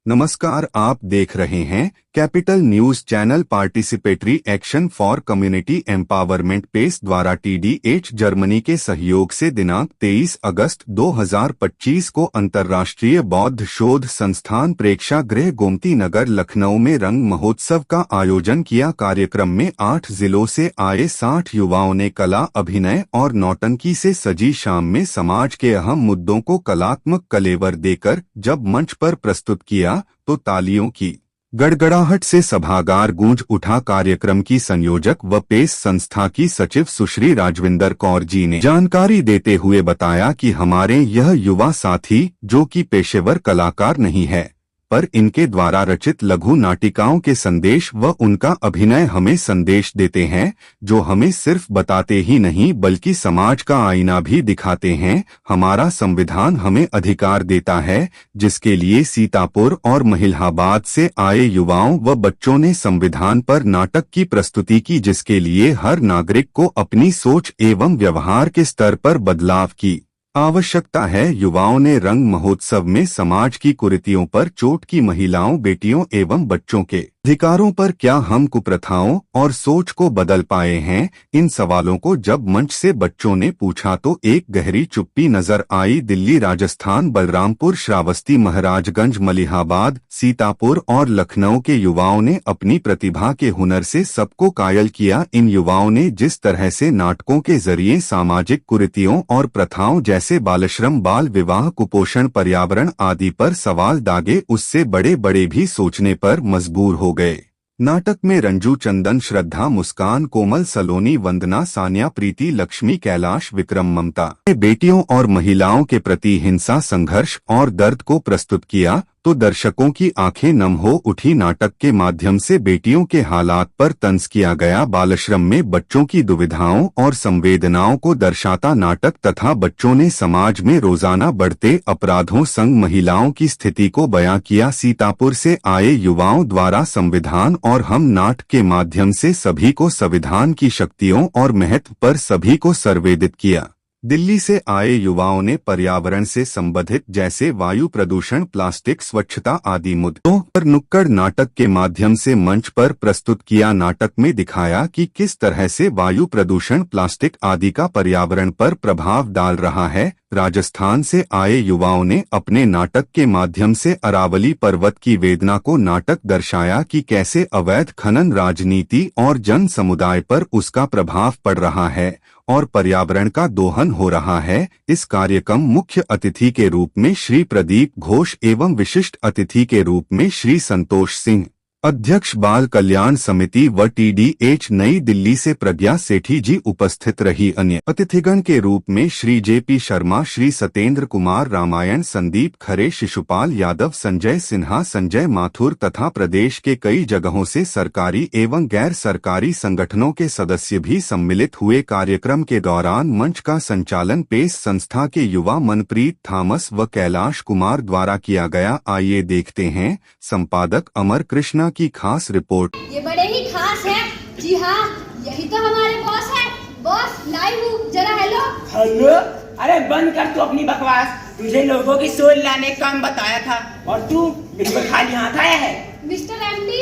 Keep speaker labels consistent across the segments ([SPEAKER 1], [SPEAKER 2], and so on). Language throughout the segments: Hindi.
[SPEAKER 1] नमस्कार, आप देख रहे हैं capital news channel. Participatory action for community empowerment PACE द्वारा TDH जर्मनी के सहयोग से दिनांक 23 अगस्त 2025 को अंतर्राष्ट्रीय बौद्ध शोध संस्थान प्रेक्षागृह गोमती नगर लखनऊ में रंग महोत्सव का आयोजन किया। कार्यक्रम में 8 जिलों से आए 60 युवाओं ने कला, अभिनय और नौटंकी से सजी शाम में समाज के अहम मुद्दों को कलात्मक कलेवर देकर जब मंच पर प्रस्तुत किया तो तालियों की गड़गड़ाहट से सभागार गूंज उठा। कार्यक्रम की संयोजक व पेस संस्था की सचिव सुश्री राजविंदर कौर जी ने जानकारी देते हुए बताया कि हमारे यह युवा साथी, जो कि पेशेवर कलाकार नहीं है, पर इनके द्वारा रचित लघु नाटिकाओं के संदेश व उनका अभिनय हमें संदेश देते हैं, जो हमें सिर्फ बताते ही नहीं बल्कि समाज का आईना भी दिखाते हैं। हमारा संविधान हमें अधिकार देता है, जिसके लिए सीतापुर और महिलाबाद से आए युवाओं व बच्चों ने संविधान पर नाटक की प्रस्तुति की, जिसके लिए हर नागरिक को अपनी सोच एवं व्यवहार के स्तर पर बदलाव की आवश्यकता है। युवाओं ने रंग महोत्सव में समाज की कुरीतियों पर चोट की, महिलाओं, बेटियों एवं बच्चों के अधिकारों पर क्या हम कुप्रथाओं और सोच को बदल पाए हैं, इन सवालों को जब मंच से बच्चों ने पूछा तो एक गहरी चुप्पी नजर आई। दिल्ली, राजस्थान, बलरामपुर, श्रावस्ती, महाराजगंज, मलिहाबाद, सीतापुर और लखनऊ के युवाओं ने अपनी प्रतिभा के हुनर से सबको कायल किया। इन युवाओं ने जिस तरह से नाटकों के जरिए सामाजिक कुरीतियों और प्रथाओं जैसे बालश्रम, बाल विवाह, कुपोषण, पर्यावरण आदि पर सवाल दागे, उससे बड़े बड़े भी सोचने पर मजबूर हो गए। नाटक में रंजू, चंदन, श्रद्धा, मुस्कान, कोमल, सलोनी, वंदना, सान्या, प्रीति, लक्ष्मी, कैलाश, विक्रम, ममता ने बेटियों और महिलाओं के प्रति हिंसा, संघर्ष और दर्द को प्रस्तुत किया तो दर्शकों की आंखें नम हो उठी। नाटक के माध्यम से बेटियों के हालात पर तंज किया गया। बालश्रम में बच्चों की दुविधाओं और संवेदनाओं को दर्शाता नाटक तथा बच्चों ने समाज में रोजाना बढ़ते अपराधों संग महिलाओं की स्थिति को बयां किया। सीतापुर से आए युवाओं द्वारा संविधान और हम नाटक के माध्यम से सभी को संविधान की शक्तियों और महत्व पर सभी को संवेदित किया। दिल्ली से आए युवाओं ने पर्यावरण से संबंधित जैसे वायु प्रदूषण, प्लास्टिक, स्वच्छता आदि मुद्दों पर नुक्कड़ नाटक के माध्यम से मंच पर प्रस्तुत किया। नाटक में दिखाया कि किस तरह से वायु प्रदूषण, प्लास्टिक आदि का पर्यावरण पर प्रभाव डाल रहा है। राजस्थान से आए युवाओं ने अपने नाटक के माध्यम से अरावली पर्वत की वेदना को नाटक दर्शाया कि कैसे अवैध खनन, राजनीति और जन समुदाय पर उसका प्रभाव पड़ रहा है और पर्यावरण का दोहन हो रहा है। इस कार्यक्रम मुख्य अतिथि के रूप में श्री प्रदीप घोष एवं विशिष्ट अतिथि के रूप में श्री संतोष सिंह, अध्यक्ष बाल कल्याण समिति व TDH नई दिल्ली से प्रज्ञा सेठी जी उपस्थित रही। अन्य अतिथिगण के रूप में श्री JP शर्मा, श्री सतेंद्र कुमार, रामायण, संदीप खरे, शिशुपाल यादव, संजय सिन्हा, संजय माथुर तथा प्रदेश के कई जगहों से सरकारी एवं गैर सरकारी संगठनों के सदस्य भी सम्मिलित हुए। कार्यक्रम के दौरान मंच का संचालन पेस संस्था के युवा मनप्रीत थॉमस व कैलाश कुमार द्वारा किया गया। आइए देखते हैं संपादक अमर कृष्णा की खास रिपोर्ट।
[SPEAKER 2] ये बड़े ही खास है। जी हाँ, यही तो हमारे बॉस है। बॉस, लाइव हूँ, जरा हेलो।
[SPEAKER 3] हेलो? अरे बंद कर तू अपनी बकवास। तुझे लोगों की सोच लाने का काम बताया था और तू बिल्कुल खाली हाथ आया है।
[SPEAKER 2] मिस्टर MD,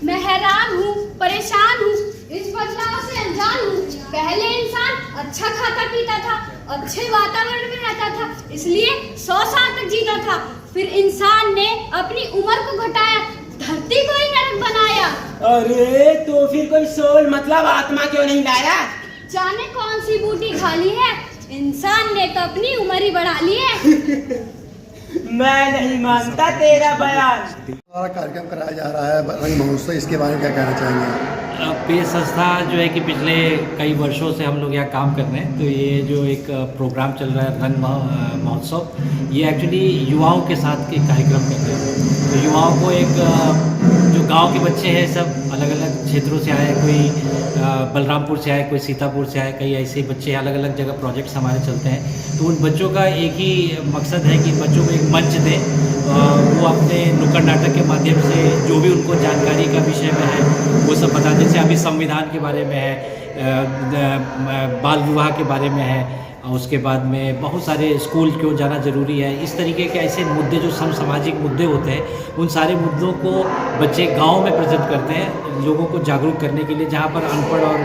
[SPEAKER 2] मैं हैरान हूँ, परेशान हूँ, इस बदलाव से अनजान हूँ। पहले इंसान अच्छा खाता पीता था, अच्छे वातावरण में रहता था, इसलिए 100 साल तक जीता था। फिर इंसान ने अपनी उम्र को घटाया, धरती को ही नरक बनाया।
[SPEAKER 3] अरे तो फिर कोई सोल मतलब आत्मा क्यों नहीं लाया?
[SPEAKER 2] जाने कौन सी बूटी खाली है, इंसान ने तो अपनी उम्र ही बढ़ा ली है।
[SPEAKER 3] मैं नहीं मानता तेरा बयान।
[SPEAKER 4] हमारा कार्यक्रम कराया जा रहा है रंग महोत्सव, इसके बारे में क्या कहना चाहेंगे?
[SPEAKER 5] पेस संस्था जो है कि पिछले कई वर्षों से हम लोग यहाँ काम कर रहे हैं, तो ये जो एक प्रोग्राम चल रहा है रंग महोत्सव, ये एक्चुअली युवाओं के साथ के कार्यक्रम कर रहे हैं। तो युवाओं को एक जो गांव के बच्चे हैं, सब अलग अलग क्षेत्रों से आए, कोई बलरामपुर से आए, कोई सीतापुर से आए, कई ऐसे बच्चे अलग अलग जगह प्रोजेक्ट्स हमारे चलते हैं। तो उन बच्चों का एक ही मकसद है कि बच्चों को एक मंच दें, वो अपने नुक्कड़ नाटक के माध्यम से जो भी उनको जानकारी का विषय में है वो सब बताते। जैसे अभी संविधान के बारे में है, बाल विवाह के बारे में है, उसके बाद में बहुत सारे स्कूल क्यों जाना ज़रूरी है, इस तरीके के ऐसे मुद्दे जो सामाजिक मुद्दे होते हैं, उन सारे मुद्दों को बच्चे गांव में प्रेजेंट करते हैं लोगों को जागरूक करने के लिए। जहां पर अनपढ़ और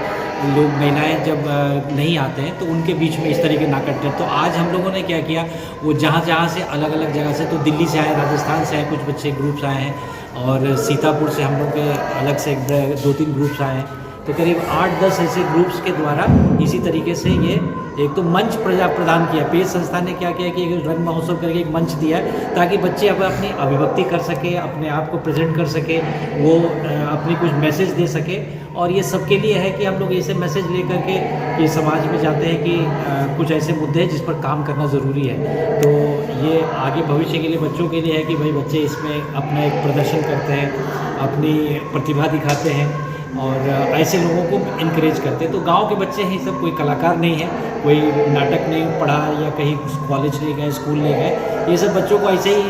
[SPEAKER 5] लोग महिलाएं जब नहीं आते हैं तो उनके बीच में इस तरीके नाटक हैं। तो आज हम लोगों ने क्या किया, वो जहाँ से अलग अलग जगह से, तो दिल्ली से आए, राजस्थान से आए कुछ बच्चे ग्रुप्स आए हैं, और सीतापुर से हम लोग के अलग से 2-3 ग्रुप्स आए हैं। तो करीब 8-10 ऐसे ग्रुप्स के द्वारा इसी तरीके से ये एक तो मंच प्रदान किया। पेज संस्था ने क्या किया कि एक रंग महोत्सव करके एक मंच दिया है ताकि बच्चे अब अपनी अभिव्यक्ति कर सके, अपने आप को प्रेजेंट कर सके, वो अपनी कुछ मैसेज दे सके। और ये सबके लिए है कि हम लोग ऐसे मैसेज लेकर के ये समाज में जाते हैं कि कुछ ऐसे मुद्दे हैं जिस पर काम करना ज़रूरी है। तो ये आगे भविष्य के लिए बच्चों के लिए है कि भाई बच्चे इसमें अपना एक प्रदर्शन करते हैं, अपनी प्रतिभा दिखाते हैं और ऐसे लोगों को इनकरेज करते हैं। तो गांव के बच्चे हैं, सब कोई कलाकार नहीं है, कोई नाटक नहीं पढ़ा या कहीं कॉलेज नहीं गए, स्कूल नहीं गए, ये सब बच्चों को ऐसे ही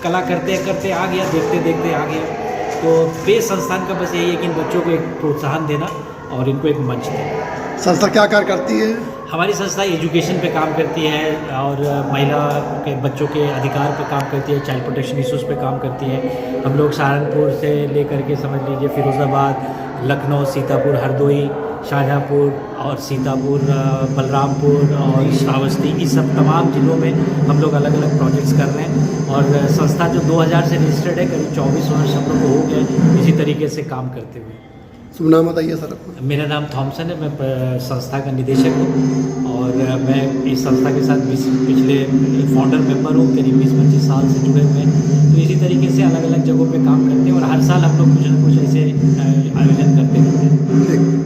[SPEAKER 5] कला करते करते आ गया, देखते देखते आ गया। तो पेज संस्थान का बस यही है कि इन बच्चों को एक प्रोत्साहन देना और इनको एक मंच देना।
[SPEAKER 4] संस्था क्या कार्य करती है?
[SPEAKER 5] हमारी संस्था एजुकेशन पे काम करती है और महिला के बच्चों के अधिकार पे काम करती है, चाइल्ड प्रोटेक्शन इश्यूज़ पे काम करती है। हम लोग सहारनपुर से लेकर के समझ लीजिए फिरोज़ाबाद, लखनऊ, सीतापुर, हरदोई, शाहजहाँपुर और सीतापुर, बलरामपुर और श्रावस्ती, इस सब तमाम ज़िलों में हम लोग अलग अलग प्रोजेक्ट्स कर रहे हैं। और संस्था जो 2000 से रजिस्टर्ड है, करीब 24 वर्ष हम लोग को हो गए इसी तरीके से काम करते हुए।
[SPEAKER 4] शुभ नाम बताइए सर अपना।
[SPEAKER 5] मेरा नाम थॉमसन है, मैं संस्था का निदेशक हूँ और मैं इस संस्था के साथ पिछले फाउंडर मेंबर हूँ, करीब 20-25 साल से जुड़े हुए हैं। तो इसी तरीके से अलग अलग जगहों पे काम करते हैं और हर साल हम लोग कुछ न कुछ ऐसे आयोजन करते रहते हैं।
[SPEAKER 4] ठीक।